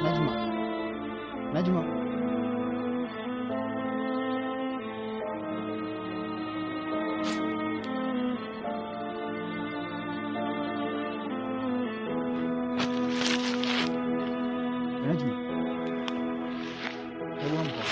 Najma. Najma. Najma. Hebu amka.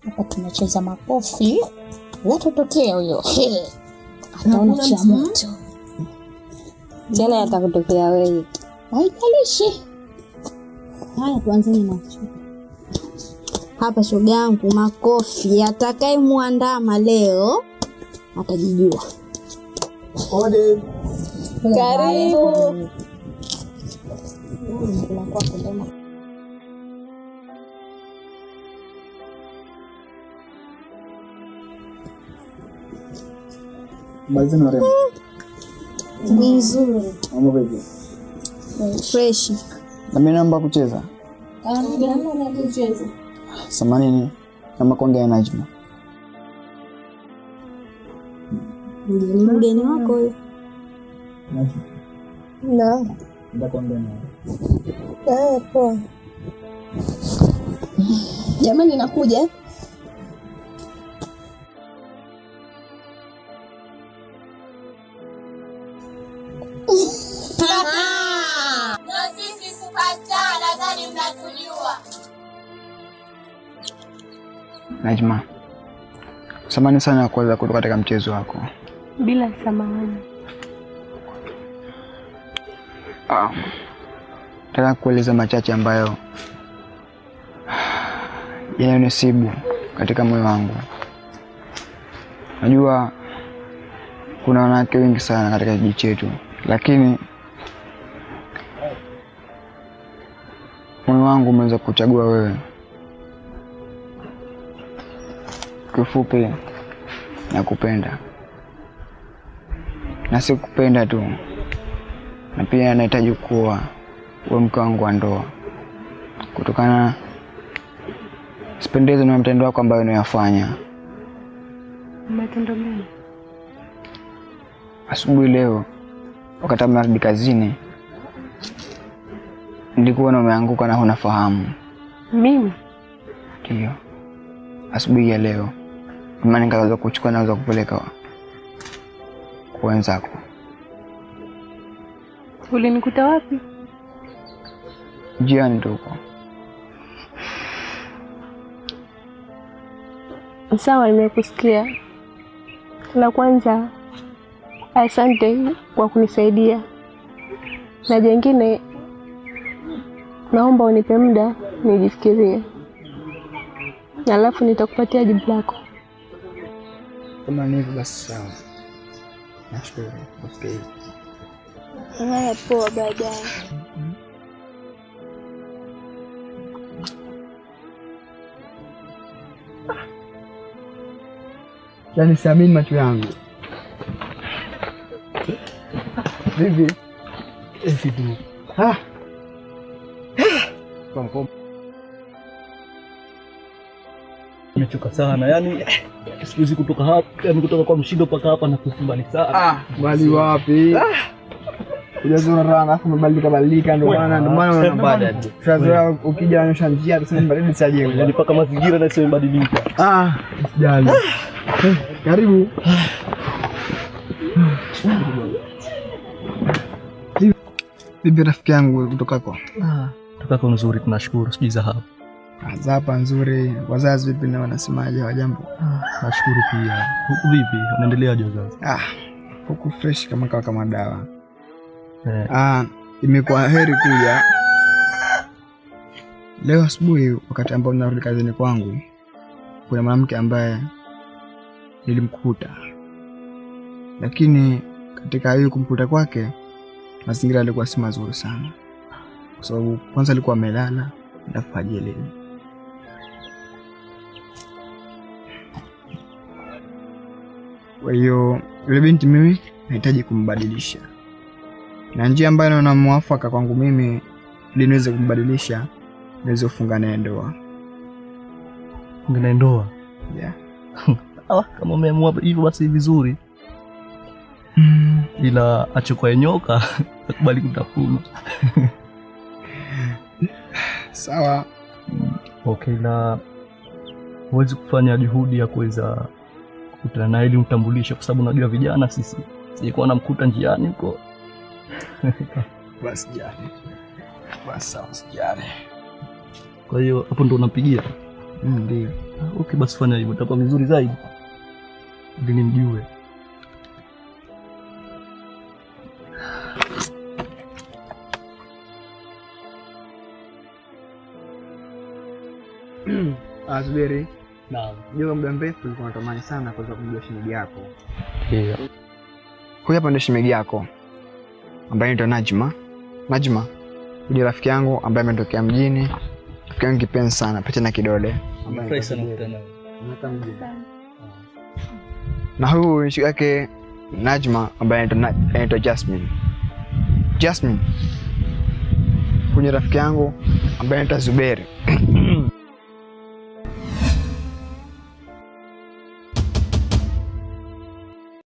Hapa tunacheza makofi. Yatotokea huyo. Ataona cha moto. Jana yatakutokea wewe. Haijalishi. Haya tuanzeni na hapa shoga yangu, makofi. Atakaye muandama leo atajijua. Ode. Karibu. Maliza na rembo. Ni nzuri. Mambo vipi? Fresh. Na mimi naomba kucheza. Naomba kucheza. Samanini kama kuongea na Najma. Mgeni wako huyo. Najma. Na. Ndio kuongea naye. Poa. Jamani nakuja. Na sisi superstar nadhani mnatujua. Najma. Samahani sana kwa kutoka katika mchezo wako. Bila samahani. Nataka kueleza machache ambayo yananisibu katika moyo wangu. Najua kuna wanawake wengi sana katika kijiji chetu, lakini moyo wangu umeweza kuchagua wewe. Kifupi, nakupenda. Na si kupenda tu, na pia nahitaji kuwa wewe mke wangu wa ndoa. Kutokana sipendezwi na mtendo wako ambao unayofanya. Matendo gani? Asubuhi leo wakati narudi kazini nilikuwa na umeanguka na huna fahamu. Mimi? Ndio. Asubuhi ya leo mama nikaanza kuchukua na kupeleka kwa wenzako. Ulinikuta wapi? Njiani tuko. Sawa, nimekusikia. La kwanza, asante kwa kunisaidia. Na jengine, naomba unipe muda nijifikirie. Alafu nitakupatia jibu lako. Kama ni hivyo basi sawa. Nashukuru kwa kusikia. Haya, poa, baadaye. Yaani siamini macho yangu. Vipi? Vipi? Kwa mkomo. Nimechoka sana. Yaani siku hizi kutoka hapa, yaani kutoka kwa Mshindo mpaka hapa na kufumbali sana. Bali wapi? Unajua rana afu mabadilika ndio maana unaona baada. Sasa ukija anyosha njia tuseme baridi saje. Yaani mpaka mazingira na sio badilika. Sijali. Karibu. Bibi rafiki yangu kutoka kwa. Kutoka kwa nzuri tunashukuru, sijui za hapo. Hapa nzuri. Wazazi vipi na wanasemaje hawajambo? Nashukuru pia. Huku vipi? Unaendeleaje wazazi? Huku fresh kama dawa. Imekuwa heri kuja leo asubuhi. Wakati ambao ninarudi kazini kwangu, kuna mwanamke ambaye nilimkuta, lakini katika hiyo kumkuta kwake mazingira yalikuwa si mazuri sana, kwa sababu kwanza alikuwa amelala ndafajele. Kwa hiyo yule binti mimi nahitaji kumbadilisha, na njia ambayo naona mwafaka kwangu mimi ili niweze kumbadilisha, niweze kufunga naye ndoa. Funga ndoa? Yeah. Kama umeamua hivyo basi vizuri. Ila achukue nyoka akubali kutafuna. Sawa. Okay, na huwezi kufanya juhudi ya kuweza kukutana naye ili mtambulishe, kwa sababu unajua vijana sisi sikuwa namkuta njiani huko. Basi jani. Basi sawa sijani. Kwa hiyo hapo ndo unampigia? Ndio. Okay, basi fanya hivyo, itakuwa vizuri zaidi ili nimjue. Asubiri. Naam. Jua muda mrefu nilikuwa natamani sana kuweza kumjua shemeji yako. Yeah. Huyu hapa ndio shemeji yako ambaye anaitwa Najma. Najma, huyu rafiki yangu ambaye ametokea mjini. Rafiki yangu kipenzi sana, pete na kidole. Nimefurahi sana kukutana nawe. Na huyu ni yake Najma ambaye anaitwa Jasmine. Jasmine, huyu rafiki yangu ambaye anaitwa Zuberi.